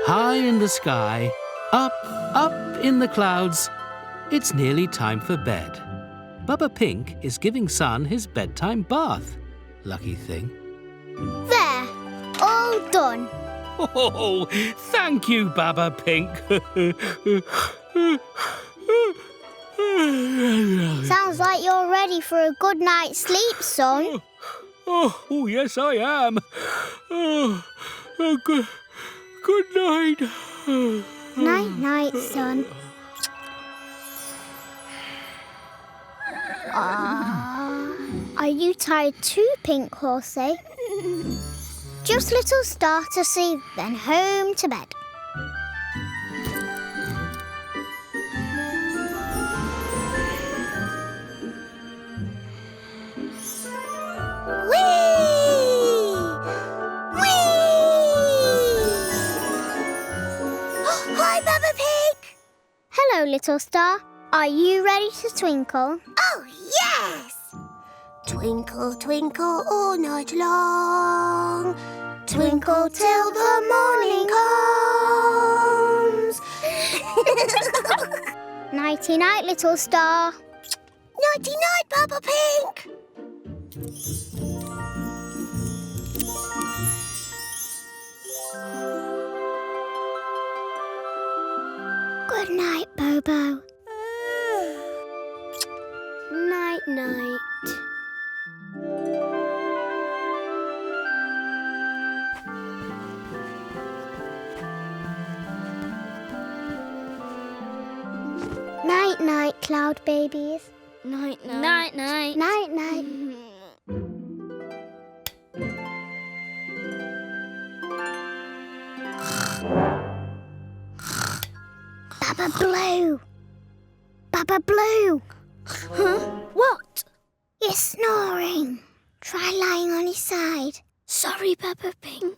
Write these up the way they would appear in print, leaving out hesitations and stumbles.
High in the sky, up in the clouds, it's nearly time for bed. Bubba Pink is giving Sun his bedtime bath. Lucky thing. There, all done. Oh, thank you, Baba Pink. Sounds like you're ready for a good night's sleep, son. Oh, yes, I am. Good night. Night-night, son. Are you tired too, Pink Horsey? Just little Star to sleep, then home to bed. Whee! Hi, Bubba Pig! Hello, little Star. Are you ready to twinkle? Oh, yes! Twinkle, twinkle all night long. Twinkle till the morning comes. Nighty-night, little Star. Nighty-night, Bubba Pink. Good night, Bobo. Night-night. Night-night, Cloudbabies. Night-night. Night-night. Baba Blue! Baba Blue! Huh? What? You're snoring. Try lying on his side. Sorry, Peppa Pink.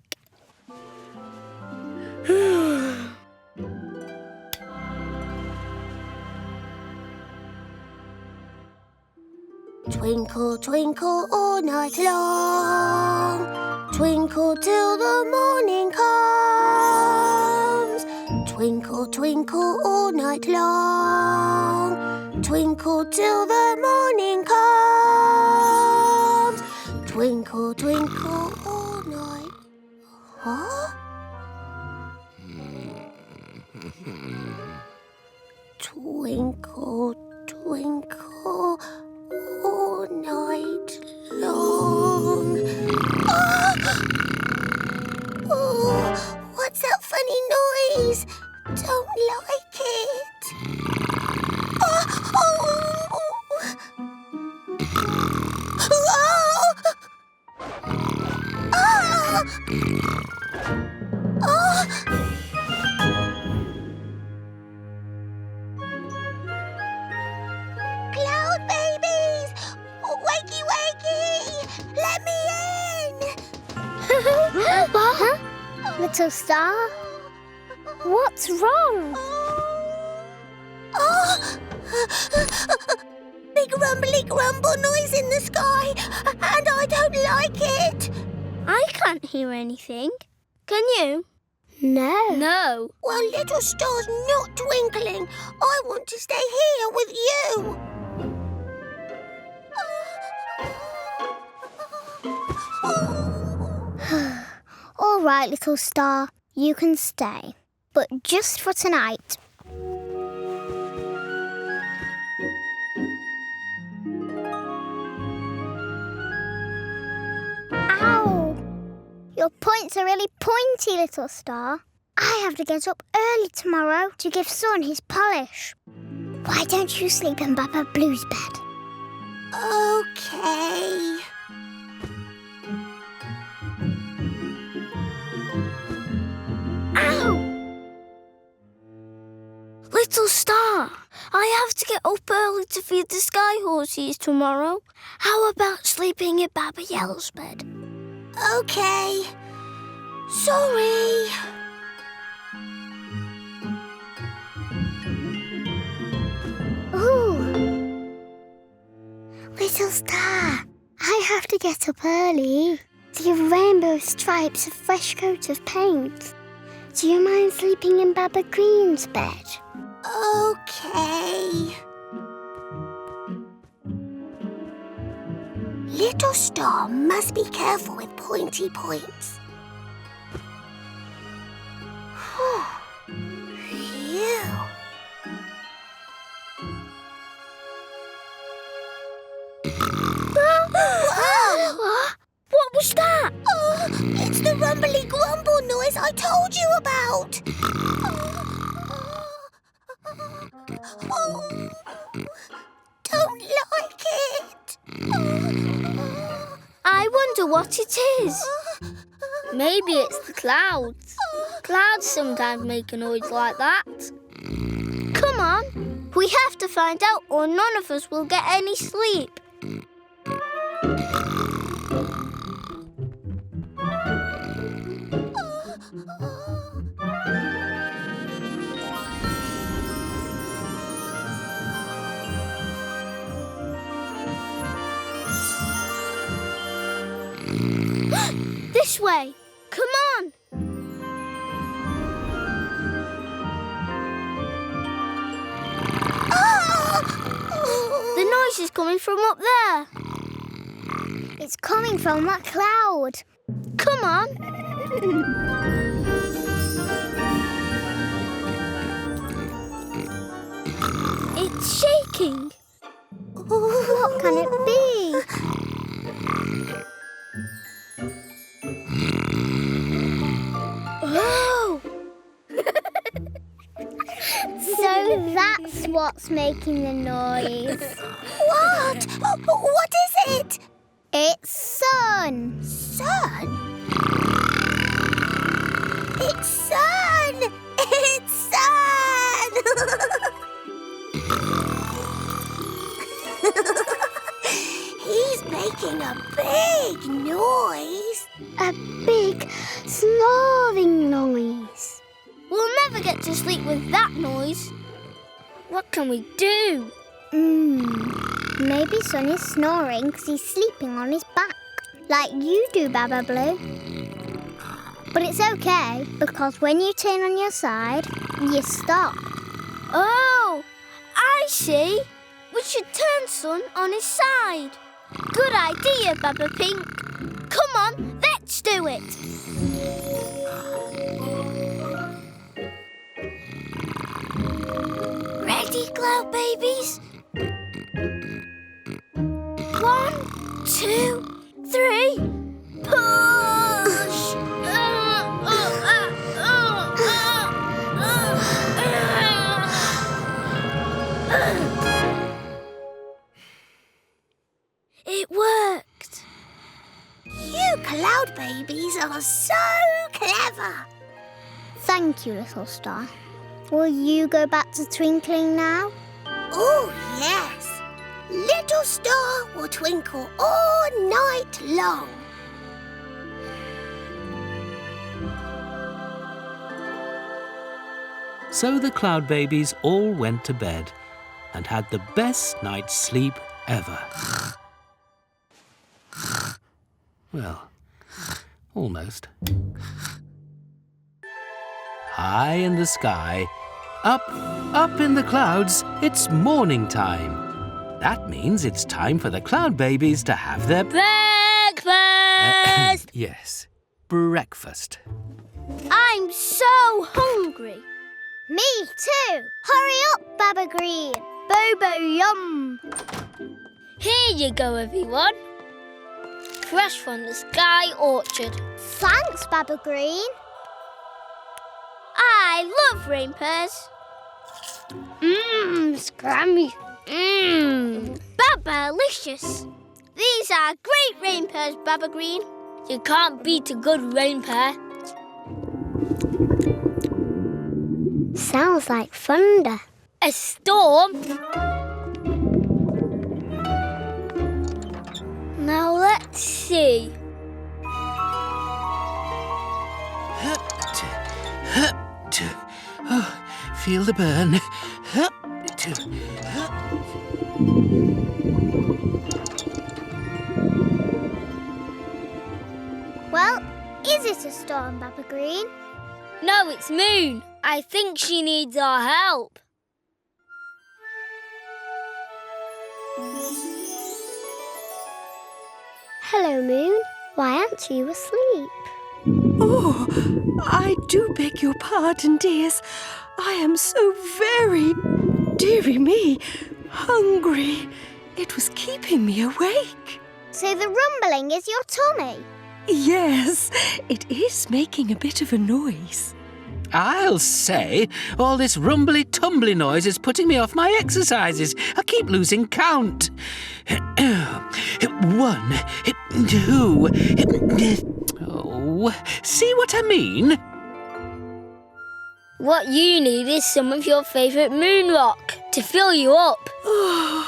Twinkle, twinkle all night long. Twinkle till the morning comes. Twinkle, twinkle all night long. Twinkle till the morning comes. Twinkle, twinkle all night. Huh? Twinkle, twinkle all night long. Oh, what's that funny noise? Don't like it. Oh. Cloudbabies! Wakey, wakey! Let me in! What? Little Star? What's wrong? Big rumbly grumble noise in the sky, and I don't like it. I can't hear anything. Can you? No. No. Well, little Star's not twinkling. I want to stay here with you. All right, little Star. You can stay. But just for tonight. Ow! Your points are really pointy, little Star. I have to get up early tomorrow to give Sun his polish. Why don't you sleep in Baba Blue's bed? Okay. Ow! Little Star, I have to get up early to feed the sky horses tomorrow. How about sleeping in Baba Yellow's bed? Okay. Sorry. Ooh! Little Star, I have to get up early to give Rainbow Stripes a fresh coat of paint. Do you mind sleeping in Baba Green's bed? Okay. Little Star must be careful with pointy points. Phew. What was that? Oh, it's the rumbly grumble noise I told you about. Oh, don't like it. I wonder what it is. Maybe it's the clouds. Clouds sometimes make a noise like that. Come on, we have to find out or none of us will get any sleep. This way. Come on. The noise is coming from up there. It's coming from that cloud. Come on. It's shaking. What can it be? Oh! So that's what's making the noise. What? What is it? It's sun. Sun? It's sun! It's sun! He's making a big noise. A big snoring noise. We'll never get to sleep with that noise. What can we do? Maybe Sun is snoring because he's sleeping on his back, like you do, Baba Blue. But it's okay, because when you turn on your side, you stop. Oh, I see. We should turn Sun on his side. Good idea, Baba Pink. Come on, let's do it. Ready, Cloudbabies? 1, 2, 3, push! It worked. You Cloudbabies are so clever. Thank you, little star. Will you go back to Twinkling now? Oh, yes. Little Star will twinkle all night long. So the Cloudbabies all went to bed and had the best night's sleep ever. Well, almost. High in the sky, up in the clouds, it's morning time. That means it's time for the Cloudbabies to have their Breakfast! yes, breakfast. I'm so hungry. Me too. Hurry up, Baba Green. Bobo yum. Here you go, everyone. Fresh from the Sky Orchard. Thanks, Baba Green. I love rain pears. Scrammy. Babalicious. These are great rain pears, Baba Green. You can't beat a good rain pear. Sounds like thunder. A storm? Now let's see. Oh, feel the burn. Well, is it a storm, Baba Green? No, it's Moon. I think she needs our help. Hello, Moon. Why aren't you asleep? Oh, I do beg your pardon, dears. I am so very, dearie me, hungry. It was keeping me awake. So the rumbling is your tummy? Yes, it is making a bit of a noise. I'll say, all this rumbly-tumbly noise is putting me off my exercises. I keep losing count. 1, 2... Oh, see what I mean? What you need is some of your favourite moon rock to fill you up. Oh,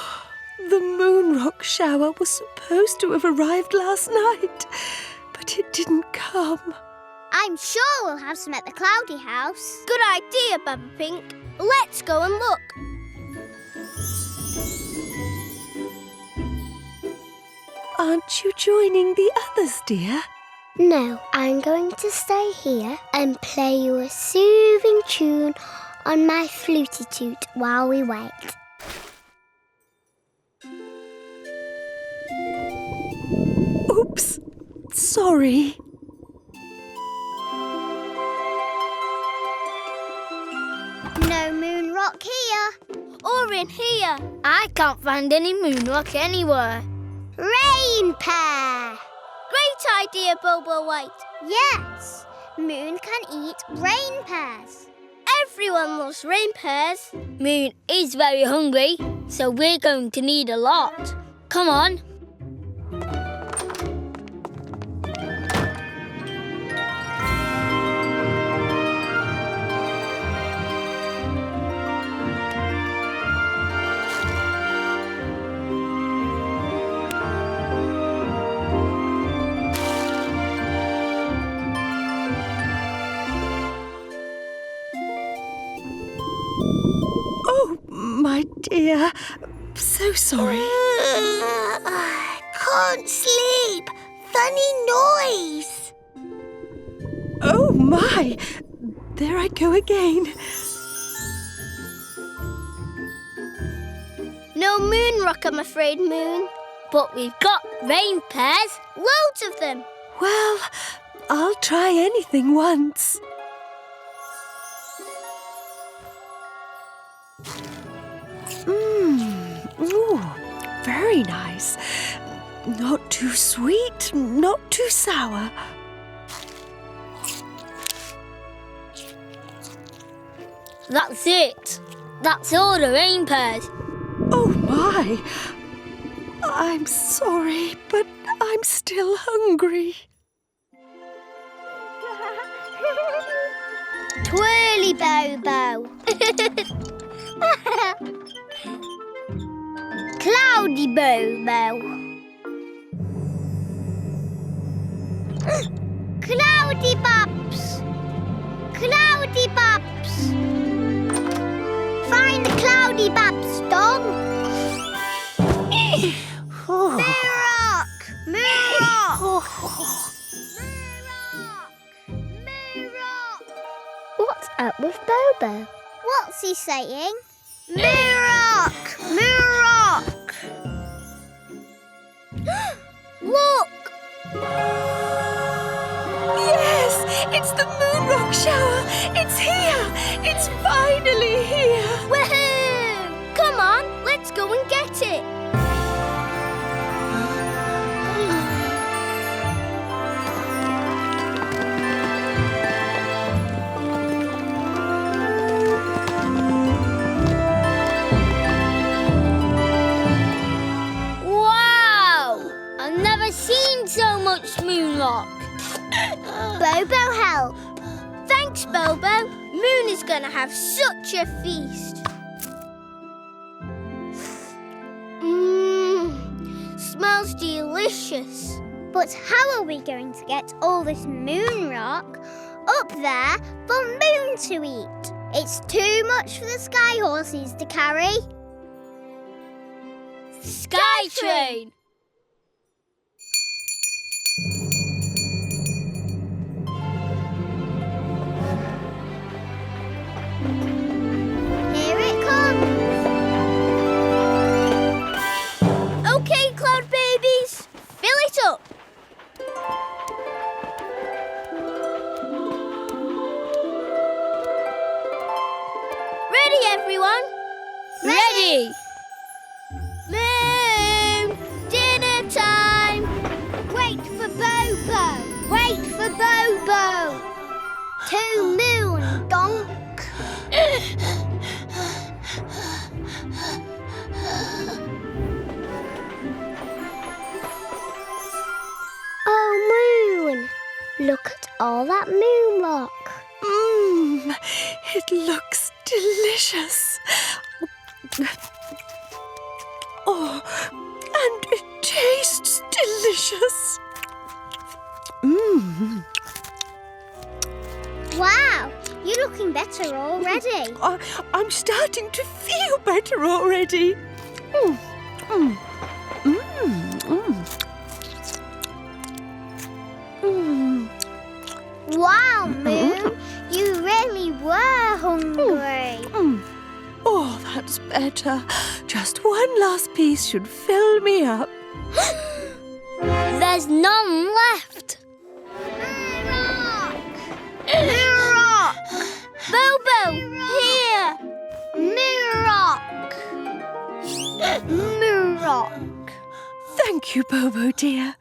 the moon rock shower was supposed to have arrived last night, but it didn't come. I'm sure we'll have some at the Cloudy house. Good idea, Peppa Pink. Let's go and look. Aren't you joining the others, dear? No, I'm going to stay here and play you a soothing tune on my fluty toot while we wait. Oops, sorry. No moon rock here. Or in here. I can't find any moon rock anywhere. Rain pear. Great idea, Bobo White. Yes, Moon can eat rain pears. Everyone loves rain pears. Moon is very hungry, so we're going to need a lot. Come on. Oh, my dear. So sorry. Can't sleep. Funny noise. Oh, my. There I go again. No moon rock, I'm afraid, Moon. But we've got rain pears. Loads of them. Well, I'll try anything once. Ooh, very nice. Not too sweet, not too sour. That's it. That's all the rain pears. Oh, my. I'm sorry, but I'm still hungry. Twirly Bobo. Cloudy Bobo. Cloudy Bubs. Cloudy Bubs. Find the Cloudy Bubs, dog. Moonrock! Moonrock! Moonrock! What's up with Bobo? What's he saying? Moonrock! Moonrock! Look! Yes, it's the moon rock shower. It's here. It's finally here. Woohoo! Come on, let's go and get it. Wow! I've never seen so much moon rock. Bobo, help! Thanks, Bobo. Moon is going to have such a feast. Smells delicious. But how are we going to get all this moon rock up there for Moon to eat? It's too much for the sky horses to carry. Sky train. everyone. Ready! Moon! Dinner time! Wait for Bobo! Wait for Bobo! To moon, donk! Oh, Moon! Look at all that moon rock. It looks delicious. Oh, and it tastes delicious. Wow! You're looking better already. I'm starting to feel better already. Wow, Moon! You really were hungry. Oh, that's better. Just one last piece should fill me up. There's none left. Rock! Bobo, here. Rock! Rock! Thank you, Bobo dear.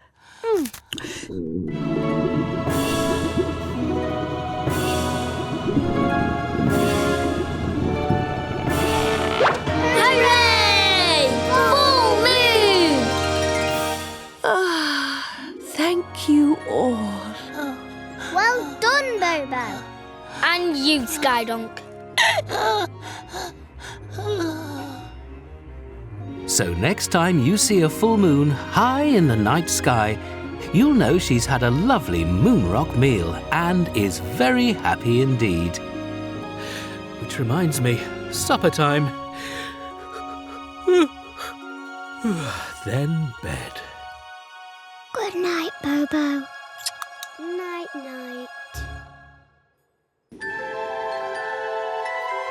Hooray! Full moon! Thank you all. Well done, Bobo. And you, Skydonk. So next time you see a full moon high in the night sky, you'll know she's had a lovely moon rock meal and is very happy indeed. Which reminds me, supper time. Then bed. Good night, Bobo. Night-night.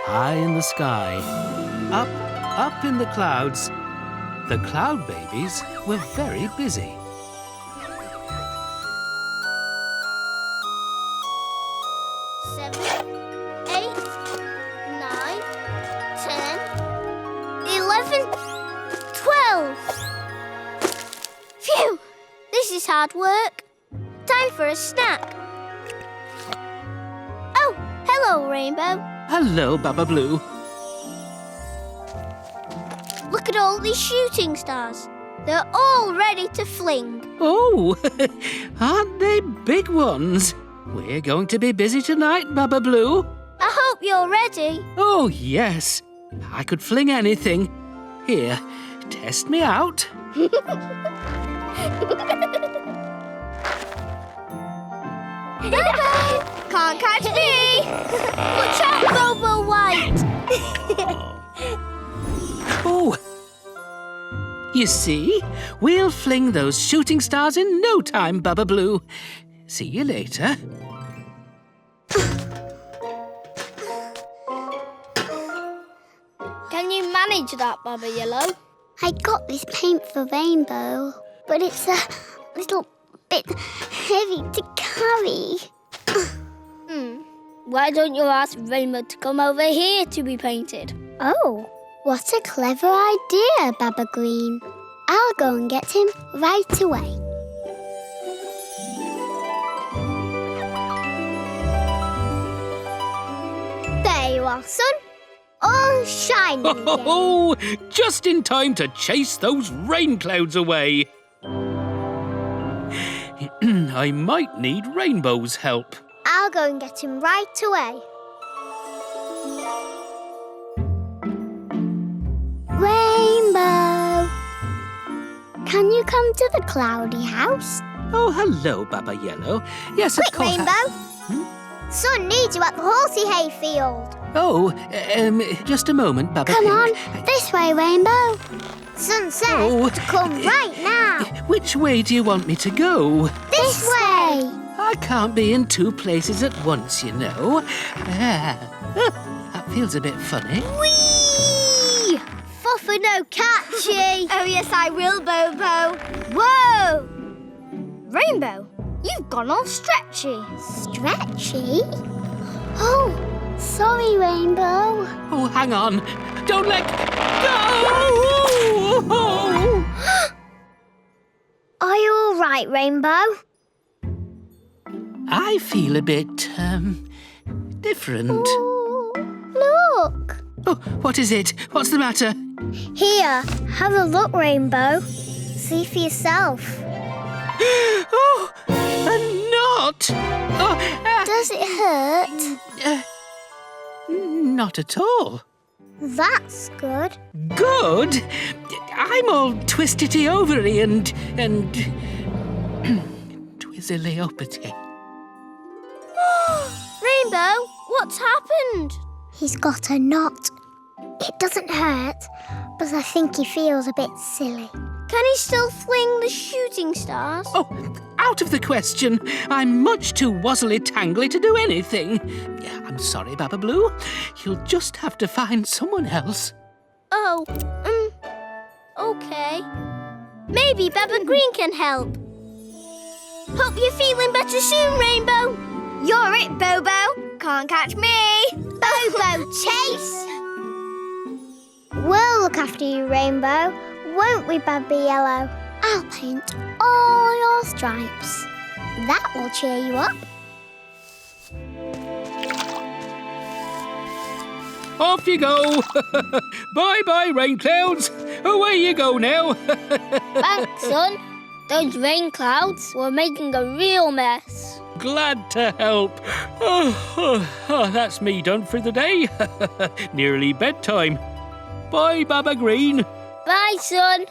High in the sky, up in the clouds, the Cloudbabies were very busy. Seven, 8, 9, 10, 11, 12. Phew! This is hard work. Time for a snack. Oh, hello, Rainbow. Hello, Baba Blue. Look at all these shooting stars. They're all ready to fling. Oh, aren't they big ones? We're going to be busy tonight, Baba Blue. I hope you're ready. Oh, yes. I could fling anything. Here, test me out. Bobo! Can't catch me! Watch out, Bobo White! Oh, you see? We'll fling those shooting stars in no time, Baba Blue. See you later. Can you manage that, Baba Yellow? I got this paint for Rainbow, but it's a little bit heavy to carry. Why don't you ask Rainbow to come over here to be painted? Oh, what a clever idea, Baba Green. I'll go and get him right away. There you are, son. All shining again. Oh, just in time to chase those rain clouds away. I might need Rainbow's help. I'll go and get him right away. Rainbow! Can you come to the cloudy house? Oh, hello, Baba Yellow. Yes, Quick, of course. Rainbow! Son needs you at the horsey hay field. Oh, just a moment, Baba Come Pink. on, this way, Rainbow. Son says Oh, to come right now. Which way do you want me to go? This way. I can't be in two places at once, you know. That feels a bit funny. Whee! Fuffa no catchy. Oh, yes, I will, Bobo. Whoa! Rainbow, you've gone all stretchy. Stretchy? Oh, Sorry, Rainbow. Oh, hang on. Don't let go! Are you all right, Rainbow? I feel a bit, different. Ooh, look. Oh, what is it? What's the matter? Here, have a look, Rainbow. See for yourself. Oh, a knot! Oh, Does it hurt? Not at all. That's good. Good? I'm all twistity-overy and twizzly-uppity. Rainbow, what's happened? He's got a knot. It doesn't hurt, but I think he feels a bit silly. Can he still fling the shooting stars? Oh, out of the question. I'm much too wuzzly-tangly to do anything. I'm sorry, Baba Blue. You'll just have to find someone else. Oh, okay. Maybe Baba Green can help. Hope you're feeling better soon, Rainbow. You're it, Bobo. Can't catch me. Bobo, chase! We'll look after you, Rainbow. Won't we, Baby Yellow? I'll paint all your stripes. That will cheer you up. Off you go. Bye-bye, rain clouds. Away you go now. Thanks, son. Those rain clouds were making a real mess. Glad to help. Oh, that's me done for the day. Nearly bedtime. Bye, Baba Green. Bye, son.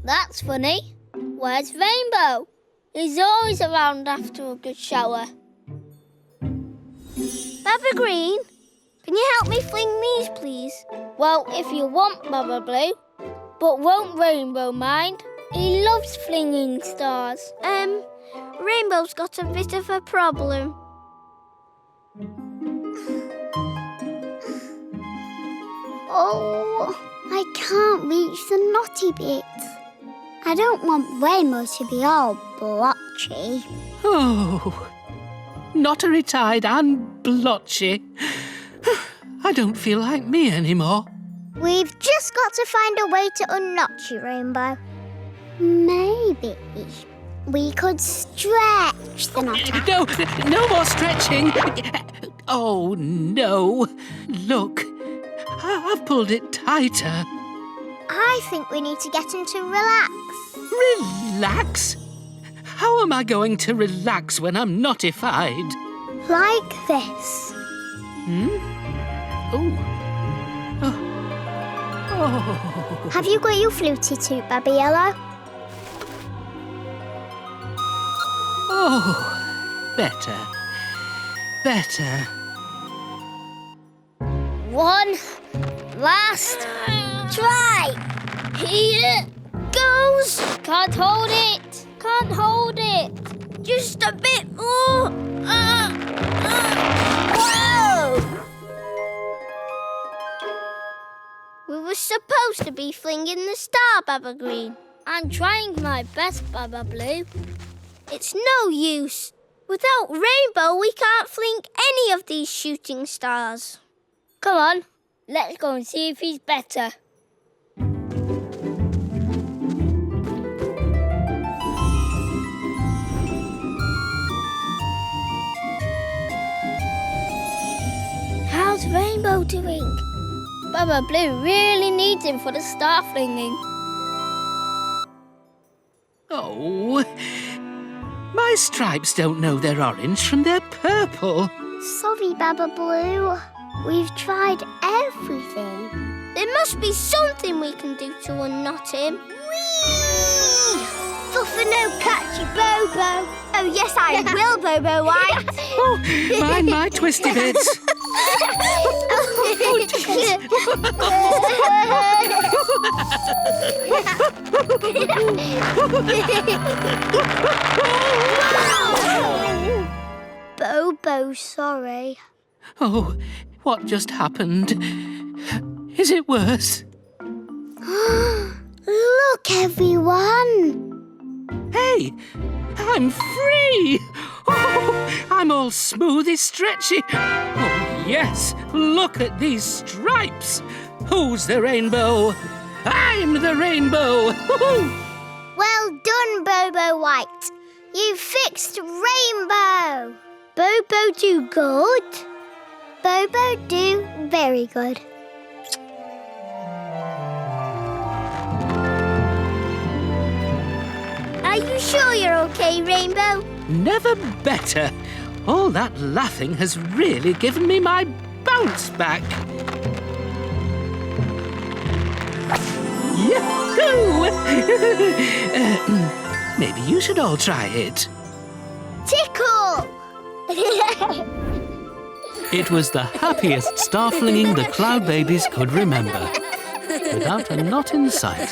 That's funny. Where's Rainbow? He's always around after a good shower. Baba Green, can you help me fling these, please? Well, if you want, Baba Blue. But won't Rainbow mind? He loves flinging stars. Rainbow's got a bit of a problem. Oh, I can't reach the knotty bit. I don't want Rainbow to be all blotchy. Oh, knottery-tied and blotchy. I don't feel like me anymore. We've just got to find a way to unknot you, Rainbow. Maybe we could stretch the knot out. No more stretching. Oh, no. Look, I've pulled it tighter. I think we need to get him to relax. Relax? How am I going to relax when I'm knottified? Like this. Oh. Have you got your fluty toot, Baby Yellow? Oh, better. One last try. Here goes. Can't hold it. Just a bit more. Whoa! We were supposed to be flinging the star, Baba Green. I'm trying my best, Baba Blue. It's no use. Without Rainbow, we can't fling any of these shooting stars. Come on, let's go and see if he's better. How's Rainbow doing? Baba Blue really needs him for the star flinging. Oh, my stripes don't know they're orange from their purple. Sorry, Baba Blue. We've tried everything. There must be something we can do to unknot him. Whee! Fuffa no catchy Bobo. Oh, yes, I will, Bobo White. Oh, mind my twisty bits. Bobo, sorry. Oh, what just happened? Is it worse? Look, everyone. Hey, I'm free! Oh, I'm all all smoothly stretchy. Oh, yes, look at these stripes. Who's the rainbow? I'm the rainbow. Well done, Bobo White. You fixed rainbow. Bobo do good. Bobo do very good. Are you sure you're okay, Rainbow? Never better. All that laughing has really given me my bounce back. Yahoo! Maybe you should all try it. Tickle! It was the happiest star flinging the Cloudbabies could remember, without a knot in sight.